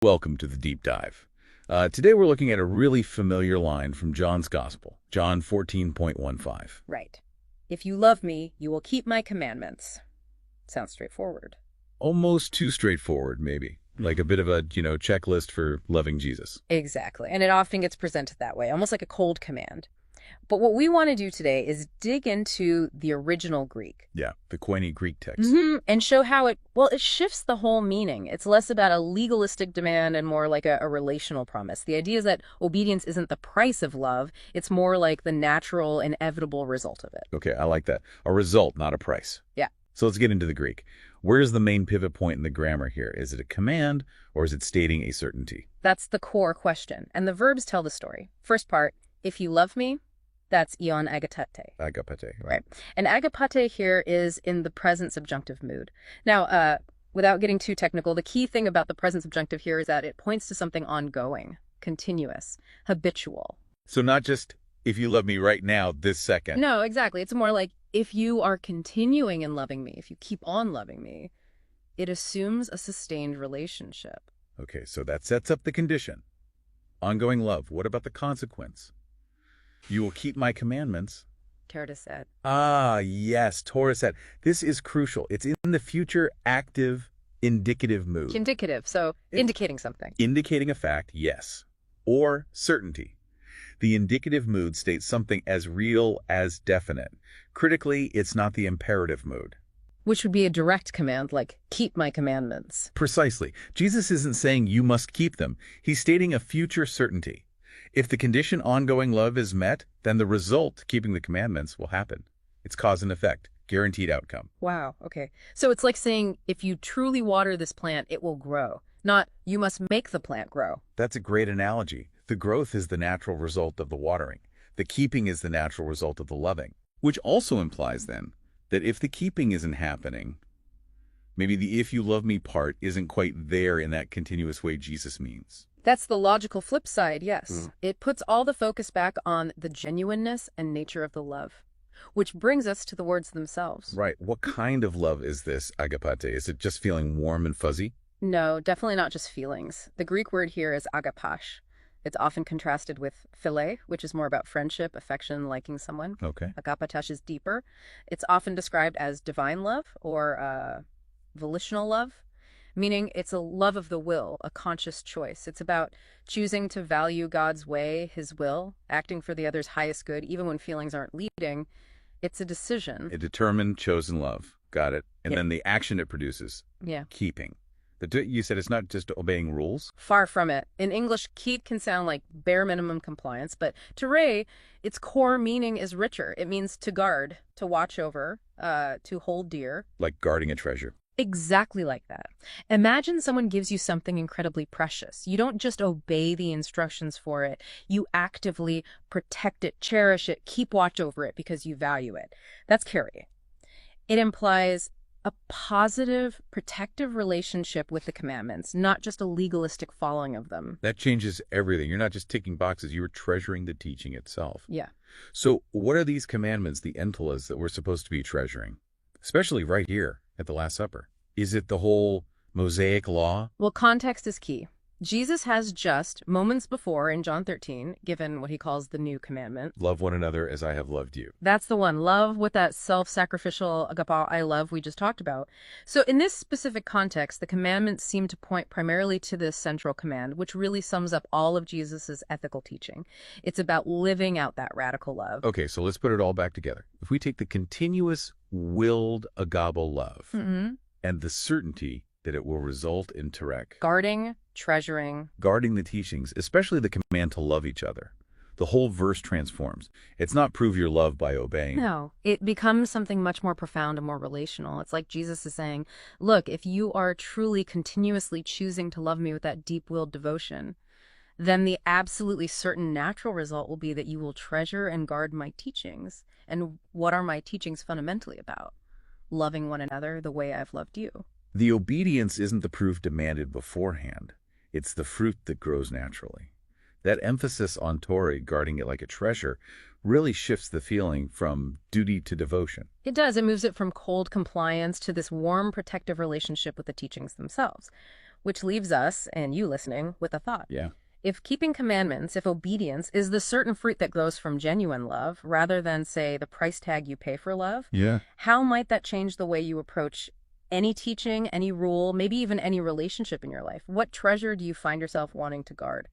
Welcome to the deep dive. Today we're looking at a really familiar line from John's Gospel, John 14.15. Right. If you love me, you will keep my commandments. Sounds straightforward. Almost too straightforward, maybe. Like a bit of a, checklist for loving Jesus. Exactly. And it often gets presented that way, almost like a cold command. But what we want to do today is dig into the original Greek. Yeah, the Koine Greek text. And show how it shifts the whole meaning. It's less about a legalistic demand and more like a relational promise. The idea is that obedience isn't the price of love. It's more like the natural, inevitable result of it. Okay, I like that. A result, not a price. Yeah. So let's get into the Greek. Where's the main pivot point in the grammar here? Is it a command or is it stating a certainty? That's the core question. And the verbs tell the story. First part, if you love me, that's ion agapate. Agapate. Right. And agapate here is in the present subjunctive mood. Now, without getting too technical, the key thing about the present subjunctive here is that it points to something ongoing, continuous, habitual. So not just, if you love me right now, this second. No, exactly. It's more like, if you are continuing in loving me, if you keep on loving me, it assumes a sustained relationship. Okay, so that sets up the condition. Ongoing love. What about the consequence? You will keep my commandments. Torah said. Ah, yes, Torah said. This is crucial. It's in the future active indicative mood. Indicative, so indicating something. Indicating a fact, yes. Or certainty. The indicative mood states something as real as definite. Critically, it's not the imperative mood. Which would be a direct command, like, keep my commandments. Precisely. Jesus isn't saying you must keep them. He's stating a future certainty. If the condition ongoing love is met, then the result, keeping the commandments, will happen. It's cause and effect, guaranteed outcome. Wow, okay. So it's like saying, if you truly water this plant, it will grow. Not, you must make the plant grow. That's a great analogy. The growth is the natural result of the watering. The keeping is the natural result of the loving. Which also implies, then, that if the keeping isn't happening, maybe the if you love me part isn't quite there in that continuous way Jesus means. That's the logical flip side, yes. It puts all the focus back on the genuineness and nature of the love. Which brings us to the words themselves. Right. What kind of love is this, agapate? Is it just feeling warm and fuzzy? No, definitely not just feelings. The Greek word here is agapash. It's often contrasted with philia, which is more about friendship, affection, liking someone. Okay. Agapash is deeper. It's often described as divine love or volitional love, meaning it's a love of the will, a conscious choice. It's about choosing to value God's way, his will, acting for the other's highest good, even when feelings aren't leading. It's a decision. A determined, chosen love. Got it. And Yeah. then the action it produces. Yeah. Keeping. You said it's not just obeying rules? Far from it. In English, keep can sound like bare minimum compliance, but to Ray, its core meaning is richer. It means to guard, to watch over, to hold dear. Like guarding a treasure. Exactly like that. Imagine someone gives you something incredibly precious. You don't just obey the instructions for it. You actively protect it, cherish it, keep watch over it because you value it. That's carry. It implies a positive, protective relationship with the commandments, not just a legalistic following of them. That changes everything. You're not just ticking boxes. You're treasuring the teaching itself. Yeah. So what are these commandments, the entelas, that we're supposed to be treasuring? Especially right here at the Last Supper. Is it the whole Mosaic law? Well, context is key. Jesus has just, moments before in John 13, given what he calls the new commandment. Love one another as I have loved you. That's the one. Love with that self-sacrificial agapa I love we just talked about. So in this specific context, the commandments seem to point primarily to this central command, which really sums up all of Jesus's ethical teaching. It's about living out that radical love. Okay, so let's put it all back together. If we take the continuous willed agabo love and the certainty that it will result in terek, Guarding, treasuring. guarding the teachings, especially the command to love each other, the whole verse transforms. It's not prove your love by obeying. No, it becomes something much more profound and more relational. It's like Jesus is saying, look, if you are truly continuously choosing to love me with that deep-willed devotion, then the absolutely certain natural result will be that you will treasure and guard my teachings. And what are my teachings fundamentally about? Loving one another the way I've loved you. The obedience isn't the proof demanded beforehand. It's the fruit that grows naturally. That emphasis on Torah, guarding it like a treasure, really shifts the feeling from duty to devotion. It does. It moves it from cold compliance to this warm, protective relationship with the teachings themselves. Which leaves us, and you listening, with a thought. Yeah. If keeping commandments, if obedience is the certain fruit that grows from genuine love, rather than, say, the price tag you pay for love, Yeah. how might that change the way you approach any teaching, any rule, maybe even any relationship in your life? What treasure do you find yourself wanting to guard?